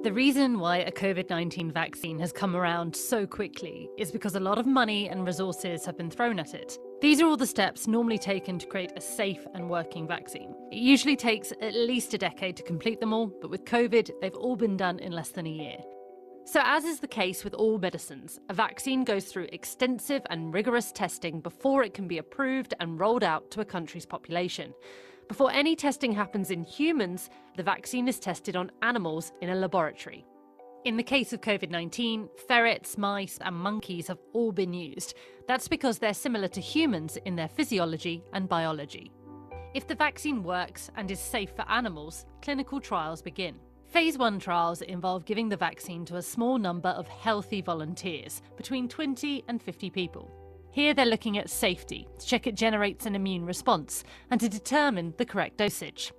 The reason why a COVID-19 vaccine has come around so quickly is because a lot of money and resources have been thrown at it. These are all the steps normally taken to create a safe and working vaccine. It usually takes at least a decade to complete them all, but with COVID, they've all been done in less than a year. So as is the case with all medicines, a vaccine goes through extensive and rigorous testing before it can be approved and rolled out to a country's population. Before any testing happens in humans, the vaccine is tested on animals in a laboratory. In the case of COVID-19, ferrets, mice, and monkeys have all been used. That's because they're similar to humans in their physiology and biology. If the vaccine works and is safe for animals, clinical trials begin. Phase 1 trials involve giving the vaccine to a small number of healthy volunteers, between 20 and 50 people. Here they're looking at safety, to check it generates an immune response, and to determine the correct dosage.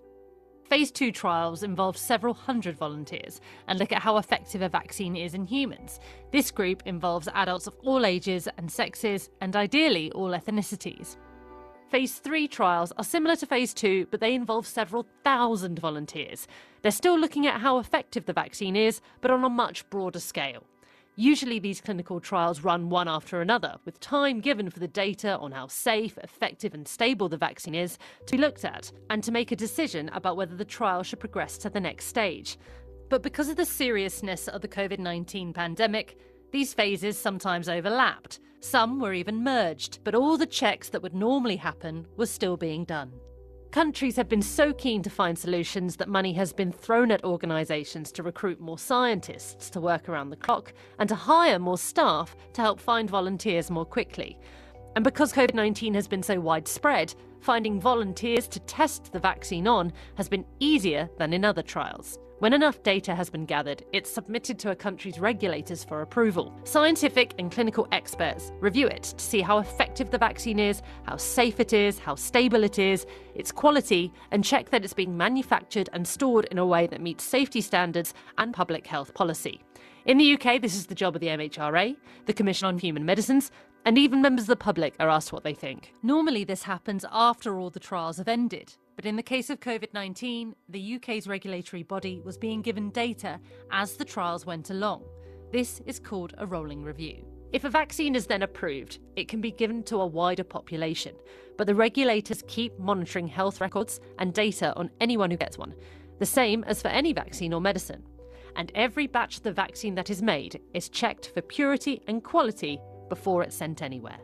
Phase 2 trials involve several hundred volunteers and look at how effective a vaccine is in humans. This group involves adults of all ages and sexes, and ideally all ethnicities. Phase 3 trials are similar to Phase 2, but they involve several thousand volunteers. They're still looking at how effective the vaccine is, but on a much broader scale. Usually these clinical trials run one after another, with time given for the data on how safe, effective and stable the vaccine is to be looked at, and to make a decision about whether the trial should progress to the next stage. But because of the seriousness of the COVID-19 pandemic, these phases sometimes overlapped. Some were even merged, but all the checks that would normally happen were still being done. Countries have been so keen to find solutions that money has been thrown at organisations to recruit more scientists to work around the clock and to hire more staff to help find volunteers more quickly. And because COVID-19 has been so widespread, finding volunteers to test the vaccine on has been easier than in other trials. When enough data has been gathered, it's submitted to a country's regulators for approval. Scientific and clinical experts review it to see how effective the vaccine is, how safe it is, how stable it is, its quality, and check that it's being manufactured and stored in a way that meets safety standards and public health policy. In the UK, this is the job of the MHRA, the Commission on Human Medicines, and even members of the public are asked what they think. Normally this happens after all the trials have ended. But in the case of COVID-19, the UK's regulatory body was being given data as the trials went along. This is called a rolling review. If a vaccine is then approved, it can be given to a wider population, but the regulators keep monitoring health records and data on anyone who gets one, the same as for any vaccine or medicine. And every batch of the vaccine that is made is checked for purity and quality before it's sent anywhere.